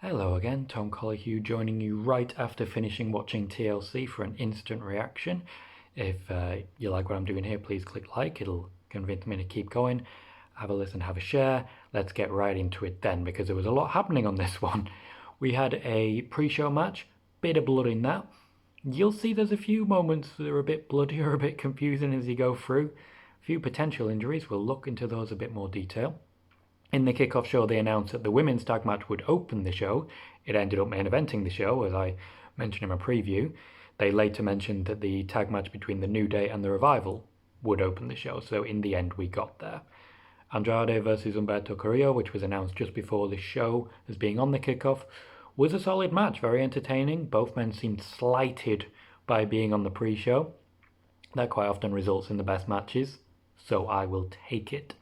Hello again, Tom Colohue joining you right after finishing watching TLC for an instant reaction. If you like what I'm doing here, please click like, it'll convince me to keep going. Have a listen, have a share. Let's get right into it then, because there was a lot happening on this one. We had a pre-show match, bit of blood in that. You'll see there's a few moments that are a bit bloody or a bit confusing as you go through. A few potential injuries, we'll look into those a bit more detail. In the kickoff show, they announced that the women's tag match would open the show. It ended up main eventing the show, as I mentioned in my preview. They later mentioned that the tag match between the New Day and the Revival would open the show, so in the end we got there. Andrade versus Humberto Carrillo, which was announced just before the show as being on the kickoff, was a solid match, very entertaining. Both men seemed slighted by being on the pre-show. That quite often results in the best matches, so I will take it.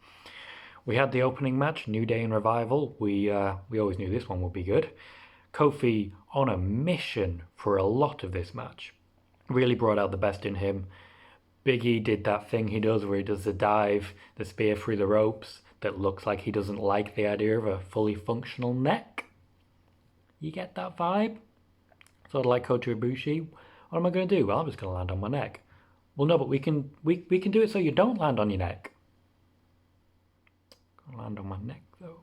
We had the opening match, New Day and Revival. We always knew this one would be good. Kofi on a mission for a lot of this match. Really brought out the best in him. Big E did that thing he does where he does the dive, the spear through the ropes, that looks like he doesn't like the idea of a fully functional neck. You get that vibe? Sort of like Kota Ibushi. What am I going to do? Well, I'm just going to land on my neck. Well, no, but we can do it so you don't land on your neck. Land on my neck though.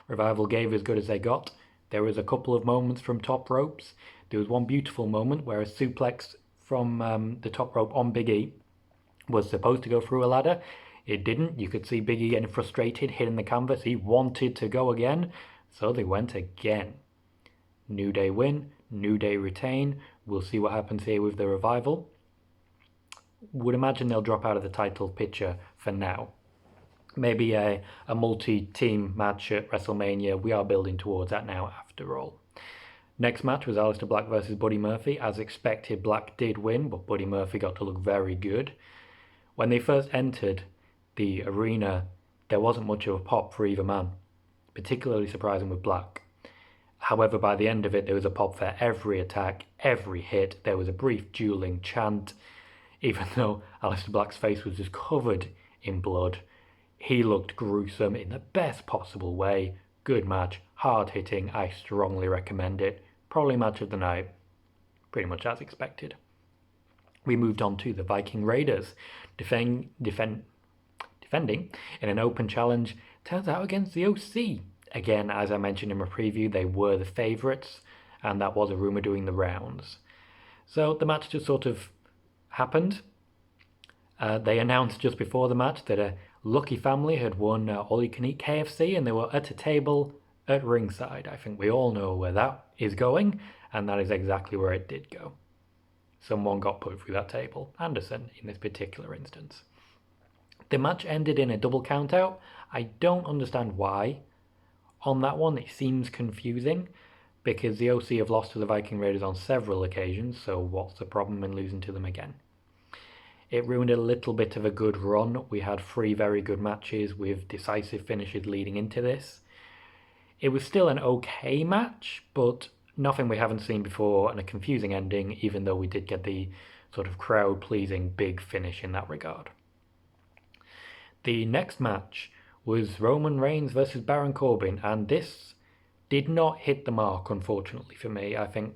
Revival gave as good as they got. There was a couple of moments from top ropes. There was one beautiful moment where a suplex from the top rope on Big E was supposed to go through a ladder. It didn't. You could see Big E getting frustrated, hitting the canvas. He wanted to go again, so they went again. New Day win, New Day retain. We'll see what happens here with the Revival. Would imagine they'll drop out of the title picture for now. Maybe a multi-team match at WrestleMania. We are building towards that now, after all. Next match was Aleister Black versus Buddy Murphy. As expected, Black did win, but Buddy Murphy got to look very good. When they first entered the arena, there wasn't much of a pop for either man, particularly surprising with Black. However, by the end of it, there was a pop for every attack, every hit. There was a brief dueling chant. Even though Aleister Black's face was just covered in blood, he looked gruesome in the best possible way. Good match, hard hitting, I strongly recommend it. Probably match of the night, pretty much as expected. We moved on to the Viking Raiders, defending in an open challenge, turns out against the OC. Again, as I mentioned in my preview, they were the favourites, and that was a rumour doing the rounds. So the match just sort of happened. They announced just before the match that a lucky family had won all-you-can-eat KFC, and they were at a table at ringside. I think we all know where that is going, and that is exactly where it did go. Someone got put through that table. Anderson, in this particular instance. The match ended in a double countout. I don't understand why. On that one, it seems confusing, because the OC have lost to the Viking Raiders on several occasions, so what's the problem in losing to them again? It ruined a little bit of a good run. We had 3 very good matches with decisive finishes leading into this. It was still an okay match, but nothing we haven't seen before, and a confusing ending, even though we did get the sort of crowd-pleasing big finish in that regard. The next match was Roman Reigns versus Baron Corbin, and this did not hit the mark, unfortunately, for me. I think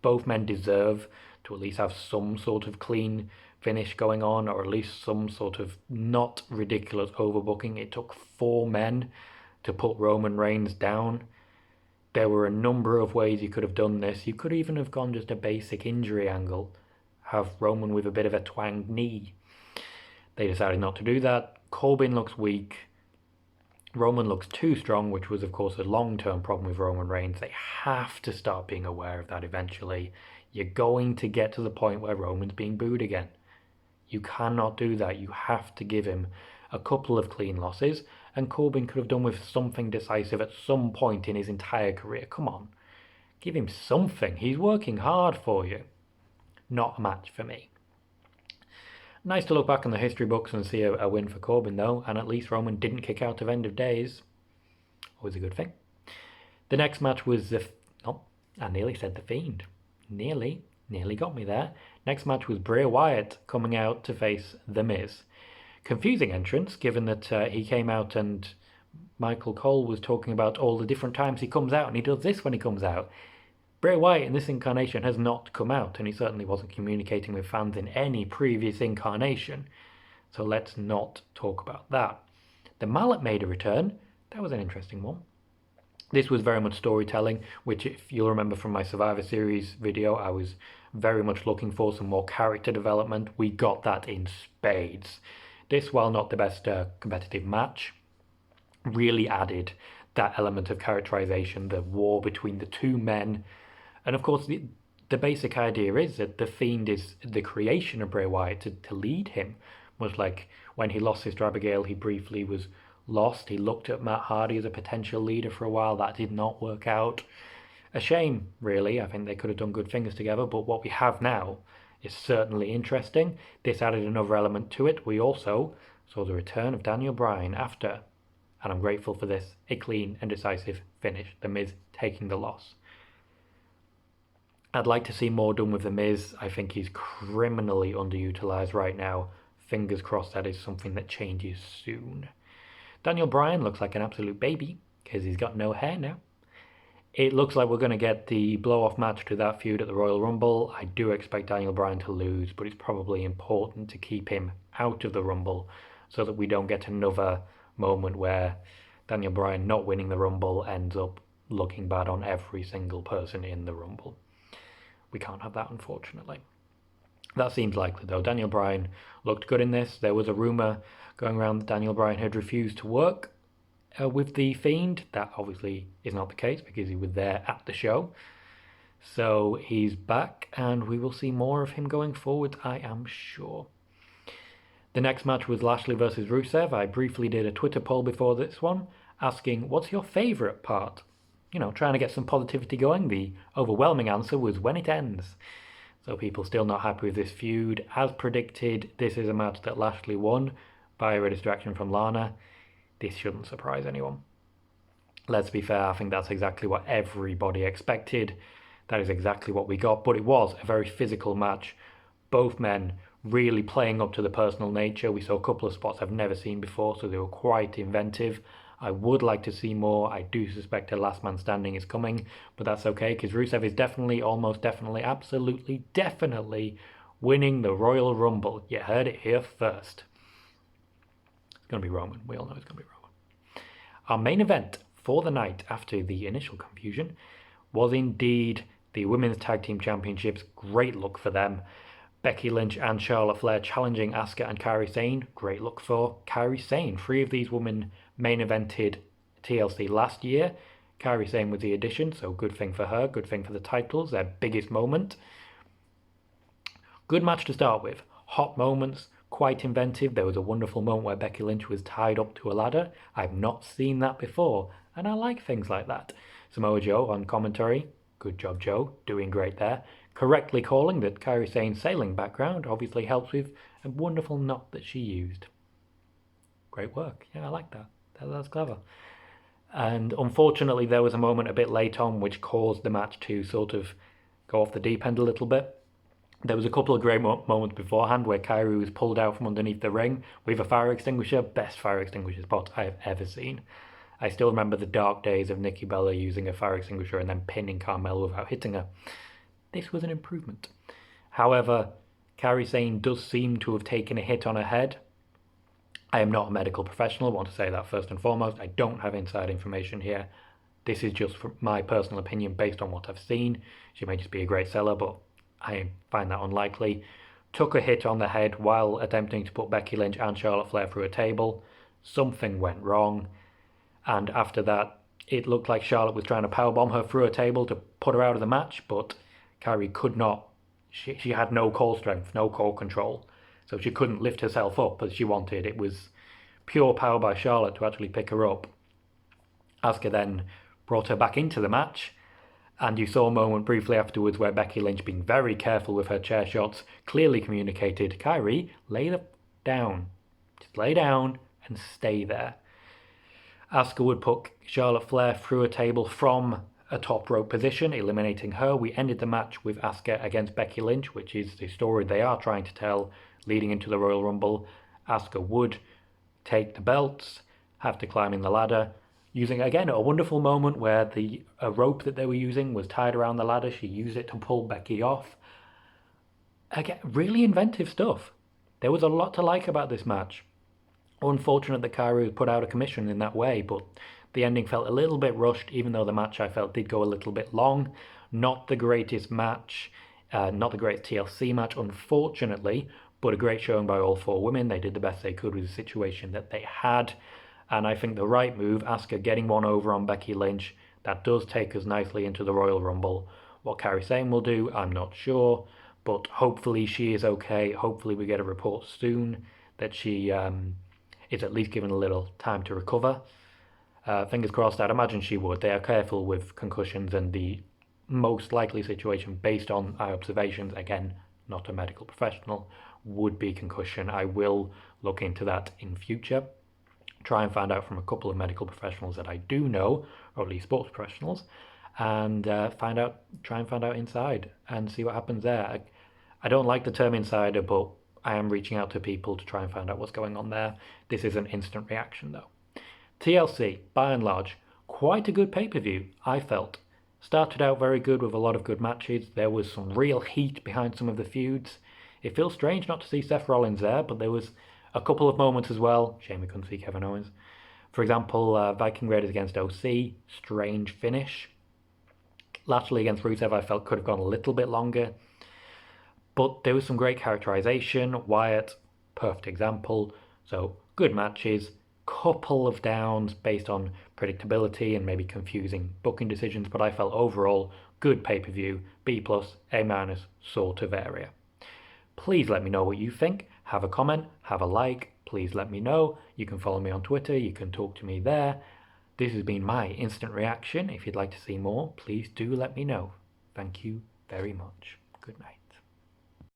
both men deserve to at least have some sort of clean finish going on, or at least some sort of not ridiculous overbooking. It took 4 men to put Roman Reigns down. There were a number of ways you could have done this. You could even have gone just a basic injury angle, have Roman with a bit of a twanged knee. They decided not to do that. Corbin looks weak. Roman looks too strong, which was of course a long-term problem with Roman Reigns. They have to start being aware of that eventually. You're going to get to the point where Roman's being booed again. You cannot do that. You have to give him a couple of clean losses, and Corbin could have done with something decisive at some point in his entire career. Come on, give him something. He's working hard for you. Not a match for me. Nice to look back on the history books and see a win for Corbin though, and at least Roman didn't kick out of End of Days. Always a good thing. The next match was I nearly said the Fiend. Nearly got me there. Next match was Bray Wyatt coming out to face The Miz. Confusing entrance, given that he came out and Michael Cole was talking about all the different times he comes out, and he does this when he comes out. Bray Wyatt in this incarnation has not come out, and he certainly wasn't communicating with fans in any previous incarnation. So let's not talk about that. The mallet made a return. That was an interesting one. This was very much storytelling, which if you'll remember from my Survivor Series video, I was very much looking for some more character development. We got that in spades. This, while not the best competitive match, really added that element of characterization, the war between the two men. And of course, the basic idea is that the Fiend is the creation of Bray Wyatt to lead him. Much like when he lost his Abigail, he briefly was lost. He looked at Matt Hardy as a potential leader for a while. That did not work out. A shame, really. I think they could have done good things together, but what we have now is certainly interesting. This added another element to it. We also saw the return of Daniel Bryan after, and I'm grateful for this, a clean and decisive finish. The Miz taking the loss. I'd like to see more done with The Miz. I think he's criminally underutilized right now. Fingers crossed that is something that changes soon. Daniel Bryan looks like an absolute baby because he's got no hair now. It looks like we're going to get the blow-off match to that feud at the Royal Rumble. I do expect Daniel Bryan to lose, but it's probably important to keep him out of the Rumble so that we don't get another moment where Daniel Bryan not winning the Rumble ends up looking bad on every single person in the Rumble. We can't have that, unfortunately. That seems likely, though. Daniel Bryan looked good in this. There was a rumour going around that Daniel Bryan had refused to work with The Fiend. That obviously is not the case because he was there at the show. So he's back, and we will see more of him going forward, I am sure. The next match was Lashley versus Rusev. I briefly did a Twitter poll before this one, asking, what's your favourite part? You know, trying to get some positivity going. The overwhelming answer was when it ends. So people still not happy with this feud. As predicted, this is a match that Lashley won by a distraction from Lana. This shouldn't surprise anyone. Let's be fair, I think that's exactly what everybody expected. That is exactly what we got, but it was a very physical match. Both men really playing up to the personal nature. We saw a couple of spots I've never seen before, so they were quite inventive. I would like to see more. I do suspect a last man standing is coming, but that's okay because Rusev is definitely, almost definitely, absolutely, definitely winning the Royal Rumble. You heard it here first. It's going to be Roman. We all know it's going to be Roman. Our main event for the night after the initial confusion was indeed the Women's Tag Team Championships. Great look for them. Becky Lynch and Charlotte Flair challenging Asuka and Kairi Sane. Great look for Kairi Sane. 3 of these women main evented TLC last year. Kairi Sane was the addition, so good thing for her, good thing for the titles, their biggest moment. Good match to start with. Hot moments, quite inventive. There was a wonderful moment where Becky Lynch was tied up to a ladder. I've not seen that before, and I like things like that. Samoa Joe on commentary. Good job, Joe. Doing great there. Correctly calling that Kairi Sane's sailing background obviously helps with a wonderful knot that she used. Great work. Yeah, I like that. That's clever. And unfortunately, there was a moment a bit late on which caused the match to sort of go off the deep end a little bit. There was a couple of great moments beforehand where Kairi was pulled out from underneath the ring with a fire extinguisher. Best fire extinguisher spot I have ever seen. I still remember the dark days of Nikki Bella using a fire extinguisher and then pinning Carmella without hitting her. This was an improvement. However, Kairi Sane does seem to have taken a hit on her head. I am not a medical professional, I want to say that first and foremost. I don't have inside information here. This is just my personal opinion based on what I've seen. She may just be a great seller, but I find that unlikely. Took a hit on the head while attempting to put Becky Lynch and Charlotte Flair through a table. Something went wrong. And after that, it looked like Charlotte was trying to powerbomb her through a table to put her out of the match, but Kairi could not. She had no core strength, no core control. So she couldn't lift herself up as she wanted. It was pure power by Charlotte to actually pick her up. Asuka then brought her back into the match. And you saw a moment briefly afterwards where Becky Lynch, being very careful with her chair shots, clearly communicated, Kairi, lay down. Just lay down and stay there. Asuka would put Charlotte Flair through a table from a top rope position, eliminating her. We ended the match with Asuka against Becky Lynch, which is the story they are trying to tell leading into the Royal Rumble. Asuka would take the belts. have to climb in the ladder, using, again, a wonderful moment where the rope that they were using was tied around the ladder. She used it to pull Becky off. Again, really inventive stuff. There was a lot to like about this match. Unfortunate that Kairi was put out of commission in that way, but the ending felt a little bit rushed, even though the match I felt did go a little bit long. Not the greatest match, not the greatest TLC match, unfortunately, but a great showing by all four women. They did the best they could with the situation that they had. And I think the right move, Asuka getting one over on Becky Lynch, that does take us nicely into the Royal Rumble. What Kairi Sane will do, I'm not sure, but hopefully she is okay. Hopefully we get a report soon that she is at least given a little time to recover. Fingers crossed, I'd imagine she would. They are careful with concussions, and the most likely situation, based on my observations, again, not a medical professional, would be concussion. I will look into that in future. Try and find out from a couple of medical professionals that I do know, or at least sports professionals, and try and find out inside and see what happens there. I don't like the term insider, but I am reaching out to people to try and find out what's going on there. This is an instant reaction though. TLC, by and large, quite a good pay-per-view, I felt. Started out very good with a lot of good matches. There was some real heat behind some of the feuds. It feels strange not to see Seth Rollins there, but there was a couple of moments as well. Shame we couldn't see Kevin Owens. For example, Viking Raiders against OC, strange finish. Lashley against Rusev I felt could have gone a little bit longer. But there was some great characterization. Wyatt, perfect example. So, good matches. Couple of downs based on predictability and maybe confusing booking decisions, but I felt overall good pay-per-view, B+, A- sort of area. Please let me know what you think. Have a comment, have a like, please let me know. You can follow me on Twitter, you can talk to me there. This has been my instant reaction. If you'd like to see more, please do let me know. Thank you very much. Good night.